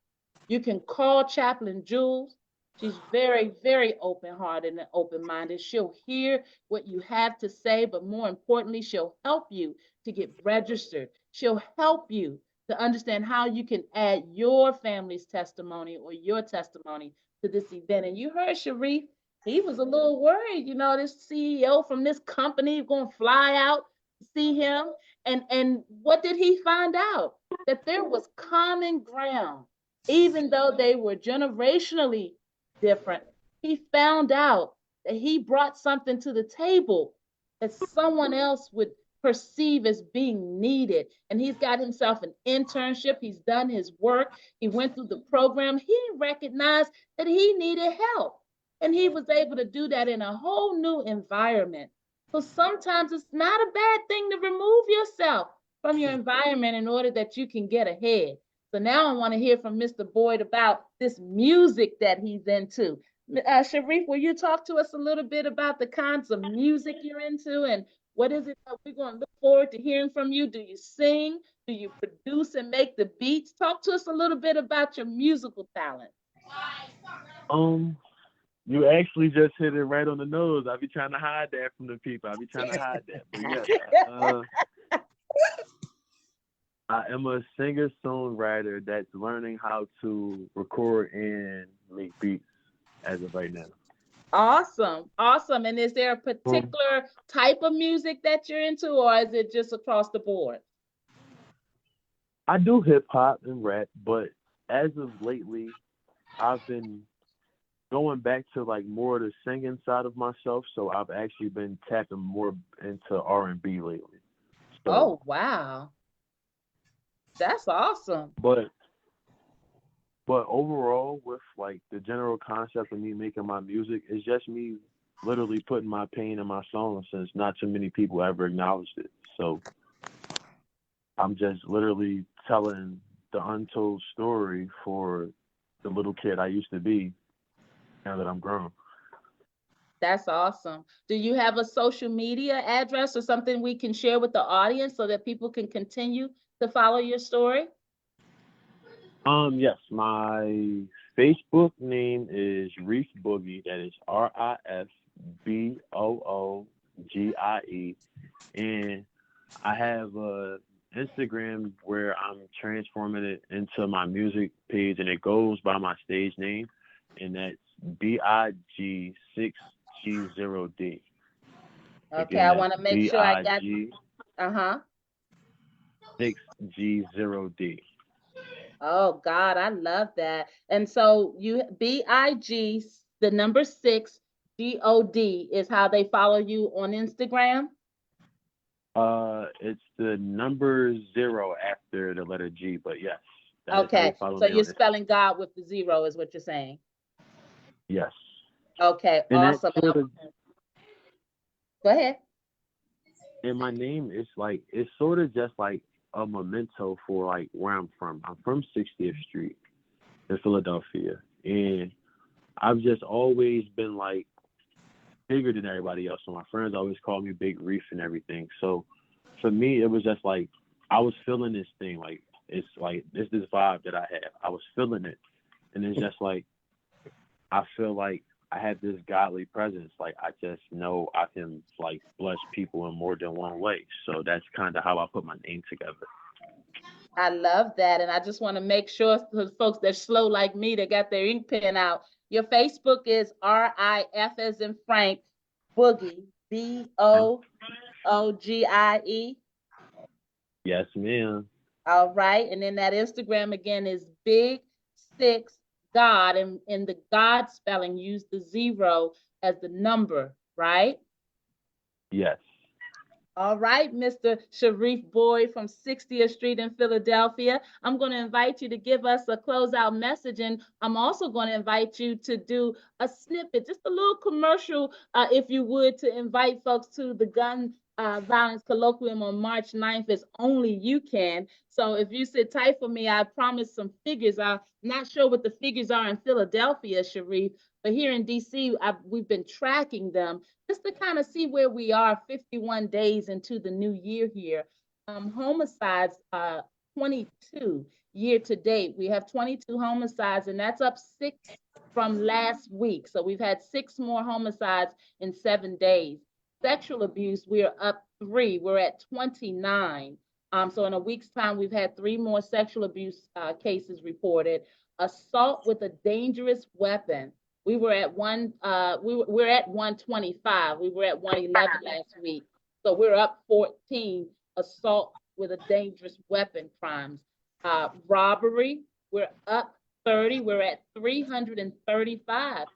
You can call Chaplain Jules. She's very, very open-hearted and open-minded. She'll hear what you have to say, but more importantly, she'll help you to get registered. She'll help you to understand how you can add your family's testimony or your testimony to this event. And you heard Sharif, he was a little worried, this CEO from this company going to fly out to see him. And what did he find out? That there was common ground. Even though they were generationally different, he found out that he brought something to the table that someone else would perceive as being needed. And he's got himself an internship. He's done his work. He went through the program. He recognized that he needed help. And he was able to do that in a whole new environment. So sometimes it's not a bad thing to remove yourself from your environment in order that you can get ahead. So now I want to hear from Mr. Boyd about this music that he's into. Sharif, will you talk to us a little bit about the kinds of music you're into, and what is it that we're going to look forward to hearing from you? Do you sing? Do you produce and make the beats? Talk to us a little bit about your musical talent. You actually just hit it right on the nose. I be trying to hide that from the people. I be trying to hide that. But yes, I am a singer-songwriter that's learning how to record and make beats as of right now. Awesome. Awesome. And is there a particular type of music that you're into, or is it just across the board? I do hip-hop and rap, but as of lately, I've been going back to like more of the singing side of myself, so I've actually been tapping more into R&B lately. So, oh, wow. That's awesome. But overall, with like the general concept of me making my music, it's just me literally putting my pain in my songs, since not too many people ever acknowledged it. So I'm just literally telling the untold story for the little kid I used to be now that I'm grown. That's awesome. Do you have a social media address or something we can share with the audience so that people can continue to follow your story? Yes, my Facebook name is Reef Boogie. That is RIFBOOGIE, and I have a Instagram where I'm transforming it into my music page, and it goes by my stage name, and that's BIG6G0D. Okay, Again, I want to make sure I got 6G0D. Oh God, I love that. And so you BIG, the number 6 GOD is how they follow you on Instagram? It's the number 0 after the letter G, but yes. Okay, so you're spelling God with the 0 is what you're saying? Yes. Okay, and awesome. Go ahead. And my name is like, it's sort of just like a memento for like where I'm from. I'm from 60th Street in Philadelphia, and I've just always been like bigger than everybody else. So my friends always call me Big Reef and everything. So for me, it was just like I was feeling this thing. Like it's this vibe that I have. I was feeling it, and it's just like I feel like I have this godly presence. Like I just know I can like bless people in more than one way. So that's kind of how I put my name together. I love that. And I just want to make sure for folks that's slow like me that got their ink pen out, your Facebook is RIF as in Frank Boogie, BOOGIE. Yes, ma'am. All right. And then that Instagram again is Big Six God. And in the God spelling, use the 0 as the number, right? Yes. All right, Mr. Sharif Boyd from 60th Street in Philadelphia. I'm going to invite you to give us a closeout message, and I'm also going to invite you to do a snippet, just a little commercial, if you would, to invite folks to the Gun Violence Colloquium on March 9th as only you can. So if you sit tight for me, I promise some figures. I'm not sure what the figures are in Philadelphia, Sharif, but here in DC, we've been tracking them just to kind of see where we are 51 days into the new year here. Homicides, 22 year to date. We have 22 homicides, and that's up 6 from last week. So we've had 6 more homicides in 7 days. Sexual abuse, we're up 3. We're at 29. So in a week's time, we've had 3 more sexual abuse cases reported. Assault with a dangerous weapon. We were at we're at 125. We were at 111 last week. So we're up 14 assault with a dangerous weapon crimes. Robbery, we're up 30. We're at 335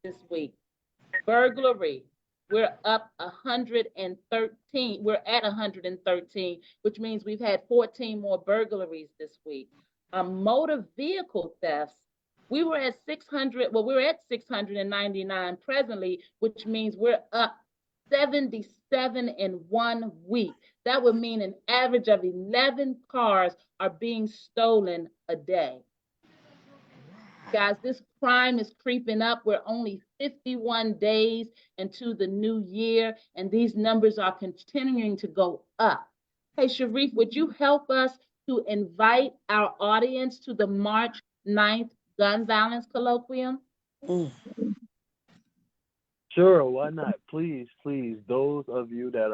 this week. Burglary, we're up 113. We're at 113, which means we've had 14 more burglaries this week. Motor vehicle thefts, we were at 600. Well, we're at 699 presently, which means we're up 77 in 1 week. That would mean an average of 11 cars are being stolen a day. Guys, this crime is creeping up. We're only 51 days into the new year, and these numbers are continuing to go up. Hey, Sharif, would you help us to invite our audience to the March 9th Gun Violence Colloquium? Sure, why not? Please, those of you that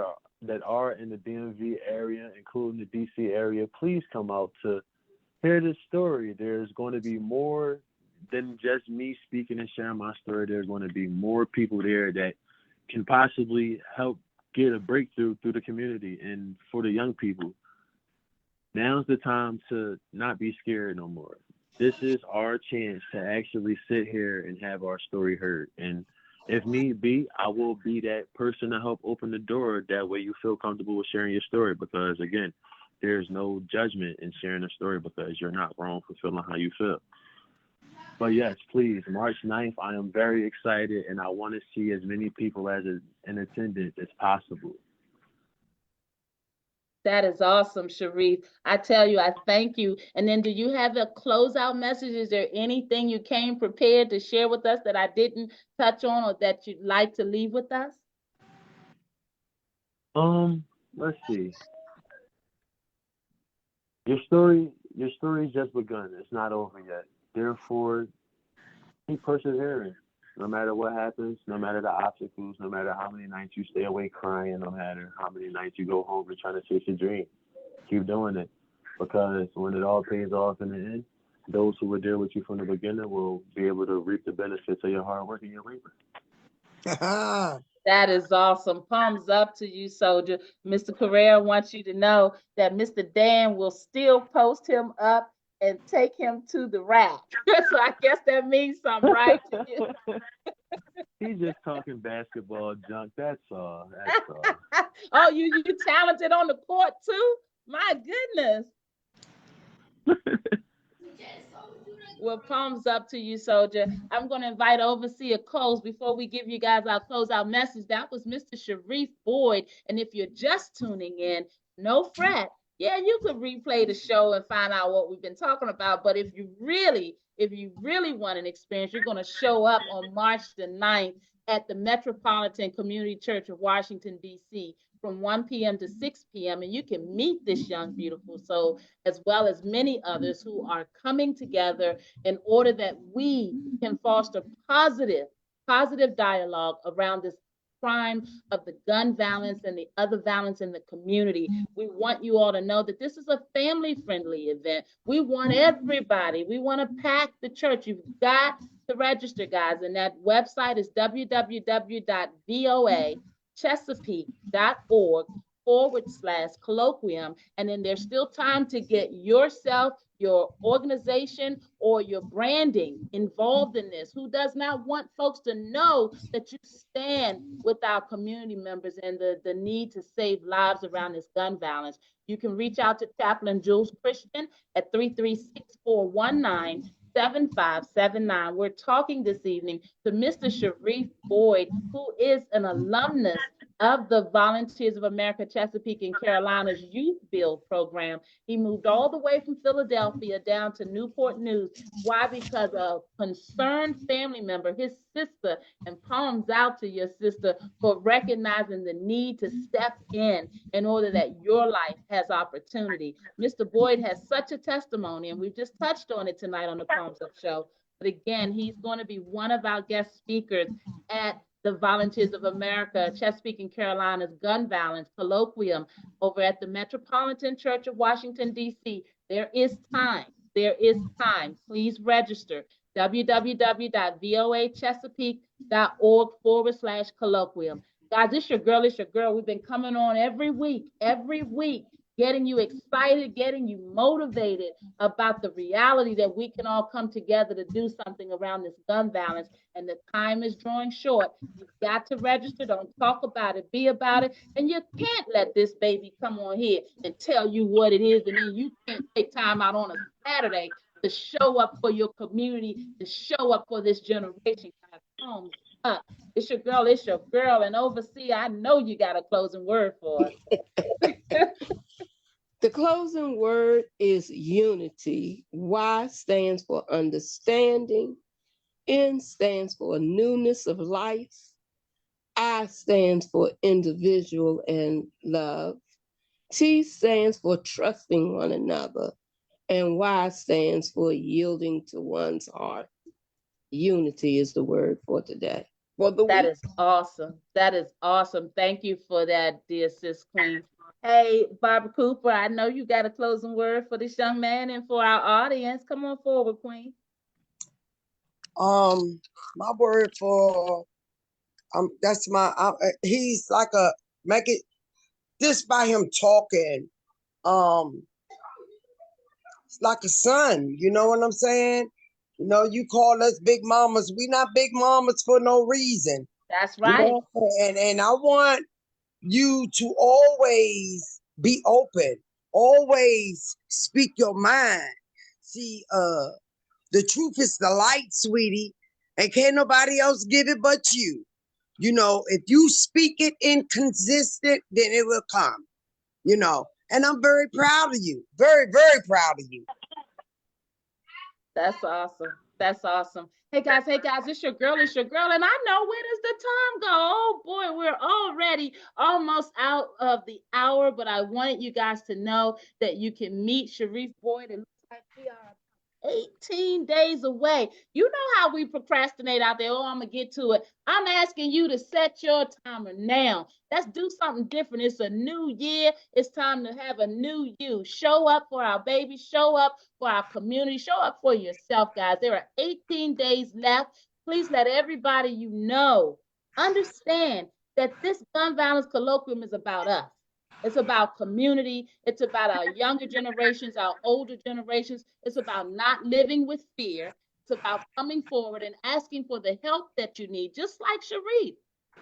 are in the DMV area, including the DC area, please come out to hear this story. There's going to be more than just me speaking and sharing my story. There's going to be more people there that can possibly help get a breakthrough through the community. And for the young people, now's the time to not be scared no more. This is our chance to actually sit here and have our story heard. And if need be, I will be that person to help open the door. That way you feel comfortable with sharing your story, because again, there's no judgment in sharing a story, because you're not wrong for feeling how you feel. But yes, please, March 9th, I am very excited, and I want to see as many people as in attendance as possible. That is awesome, Sharif. I tell you, I thank you. And then do you have a closeout message? Is there anything you came prepared to share with us that I didn't touch on or that you'd like to leave with us? Let's see. Your story's just begun. It's not over yet. Therefore, keep persevering. No matter what happens, no matter the obstacles, no matter how many nights you stay awake crying, no matter how many nights you go home and trying to chase your dream, keep doing it. Because when it all pays off in the end, those who were there with you from the beginning will be able to reap the benefits of your hard work and your labor. That is awesome. Palms up to you, soldier. Mr. Carrera wants you to know that Mr. Dan will still post him up and take him to the rack. So I guess that means something, right? He's just talking basketball junk. That's all. That's all. Oh, you talented on the court too? My goodness. Well, palms up to you, soldier. I'm going to invite Overseer Coles before we give you guys our closeout message. That was Mr. Sharif Boyd. And if you're just tuning in, no fret. Yeah, you could replay the show and find out what we've been talking about. But if you really want an experience, you're going to show up on March the 9th at the Metropolitan Community Church of Washington, D.C. from 1 p.m. to 6 p.m. And you can meet this young, beautiful soul, as well as many others who are coming together in order that we can foster positive dialogue around this crime of the gun violence and the other violence in the community. We want you all to know that this is a family-friendly event. We want everybody. We want to pack the church. You've got to register, guys, and that website is www.voachesapeake.org/colloquium. And then there's still time to get yourself, your organization, or your branding involved in this. Who does not want folks to know that you stand with our community members and the need to save lives around this gun violence? You can reach out to Chaplain Jules Christian at 336-419-7579. We're talking this evening to Mr. Sharif Boyd, who is an alumnus of the Volunteers of America Chesapeake and Carolina's Youth Build program. He moved all the way from Philadelphia down to Newport News. Why? Because a concerned family member, his sister, and palms out to your sister for recognizing the need to step in order that your life has opportunity. Mr. Boyd has such a testimony, and we've just touched on it tonight on the Palms Up Show. But again, he's going to be one of our guest speakers at the Volunteers of America, Chesapeake and Carolina's Gun Violence Colloquium over at the Metropolitan Church of Washington, D.C. There is time. There is time. Please register. www.voachesapeake.org/colloquium. Guys, it's your girl. We've been coming on every week, getting you excited, getting you motivated about the reality that we can all come together to do something around this gun violence. And the time is drawing short. You've got to register. Don't talk about it, be about it. And you can't let this baby come on here and tell you what it is. And then you can't take time out on a Saturday to show up for your community, to show up for this generation. Palms up. It's your girl. And Overseer, I know you got a closing word for us. The closing word is unity. Y stands for understanding. N stands for newness of life. I stands for individual and love. T stands for trusting one another. And Y stands for yielding to one's heart. Unity is the word for today. That is awesome. That is awesome. Thank you for that, dear sis queen. Hey, Barbara Cooper, I know you got a closing word for this young man and for our audience. Come on forward, queen. My word for that's my he's like a make it this by him talking. It's like a son, you know what I'm saying? You know, you call us big mamas. We not big mamas for no reason. That's right. You know? And I want you to always be open, always speak your mind. See, the truth is the light, sweetie, and can't nobody else give it but you. You know, if you speak it inconsistent, then it will come, you know. And I'm very proud of you. Very, very proud of you. That's awesome. That's awesome. Hey guys, it's your girl. And I know, where does the time go? Oh boy, we're already almost out of the hour, but I wanted you guys to know that you can meet Sharif Boyd. It looks like we are 18 days away. You know how we procrastinate out there. Oh, I'm going to get to it. I'm asking you to set your timer now. Let's do something different. It's a new year. It's time to have a new you. Show up for our baby. Show up for our community. Show up for yourself, guys. There are 18 days left. Please let everybody you know understand that this gun violence colloquium is about us. It's about community. It's about our younger generations, our older generations. It's about not living with fear. It's about coming forward and asking for the help that you need, just like Sharif.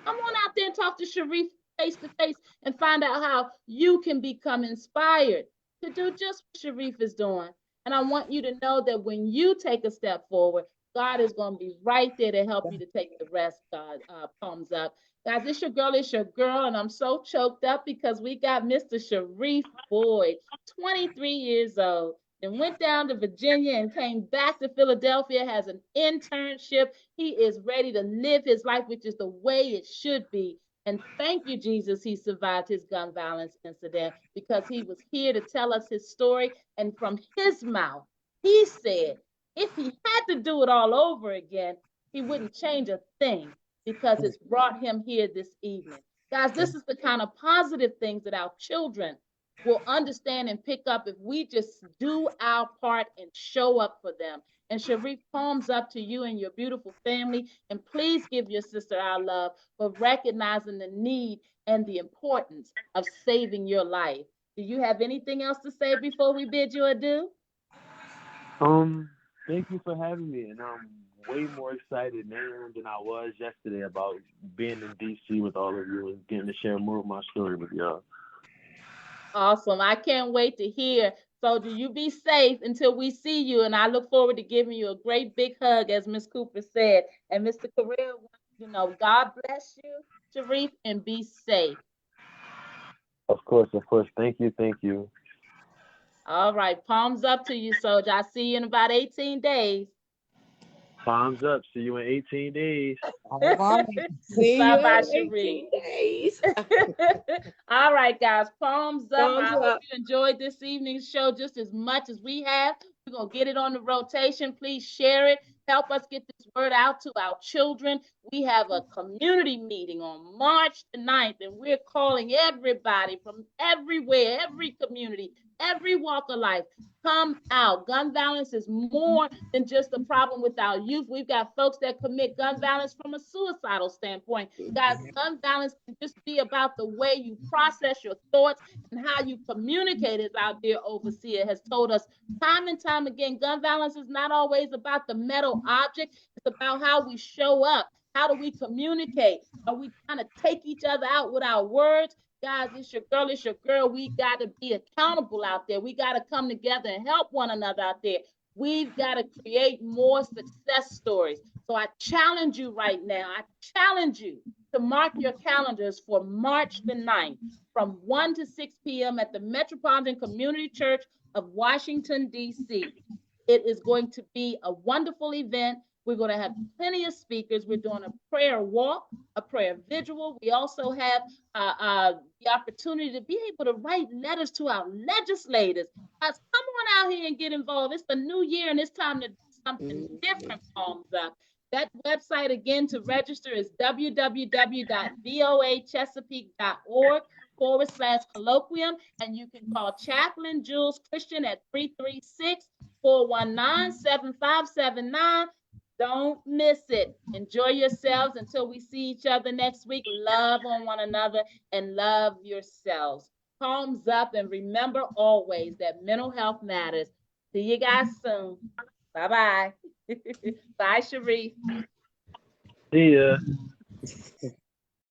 Come on out there and talk to Sharif face to face and find out how you can become inspired to do just what Sharif is doing. And I want you to know that when you take a step forward, God is going to be right there to help you to take the rest. God, palms up. Guys, it's your girl, and I'm so choked up because we got Mr. Sharif Boyd, 23 years old. and went down to Virginia and came back to Philadelphia, has an internship. He is ready to live his life, which is the way it should be. And thank you, Jesus, he survived his gun violence incident because he was here to tell us his story. And from his mouth, he said, if he had to do it all over again, he wouldn't change a thing because it's brought him here this evening. Guys, this is the kind of positive things that our children will understand and pick up if we just do our part and show up for them. And Sharif, palms up to you and your beautiful family. And please give your sister our love for recognizing the need and the importance of saving your life. Do you have anything else to say before we bid you adieu? Thank you for having me, and I'm way more excited now than I was yesterday about being in DC with all of you and getting to share more of my story with y'all. Awesome. I can't wait to hear. So do you be safe until we see you, and I look forward to giving you a great big hug, as Ms. Cooper said. And Mr. Correa, you know, God bless you, Sharif, and be safe. Of course. Thank you. All right, palms up to you, soldier. I'll see you in about 18 days. Palms up. See you in 18 days. All right. See you Bye-bye, in 18 days. All right, guys, palms up. Thumbs I hope up. you enjoyed this evening's show just as much as we have. We're going to get it on the rotation. Please share it. Help us get this word out to our children. We have a community meeting on March the 9th, and we're calling everybody from everywhere, every community, every walk of life. Come out. Gun violence is more than just a problem with our youth. We've got folks that commit gun violence from a suicidal standpoint. Guys, gun violence can just be about the way you process your thoughts and how you communicate, as our dear overseer has told us time and time again. Gun violence is not always about the metal object. It's about how we show up. How do we communicate? Are we trying to take each other out with our words? Guys, it's your girl. We got to be accountable out there. We got to come together and help one another out there. We've got to create more success stories. So I challenge you right now. I challenge you to mark your calendars for March the 9th from 1 to 6 p.m. at the Metropolitan Community Church of Washington, D.C. It is going to be a wonderful event. We're going to have plenty of speakers. We're doing a prayer walk, a prayer vigil. We also have the opportunity to be able to write letters to our legislators. Guys, come on out here and get involved. It's the new year and it's time to do something different. Palms up. That website again to register is www.voachesapeake.org/colloquium. And you can call Chaplain Jules Christian at 336-419-7579. Don't miss it. Enjoy yourselves until we see each other next week. Love on one another and love yourselves. Palms up, and remember always that mental health matters. See you guys soon. Bye-bye. Bye, Sharif. See ya.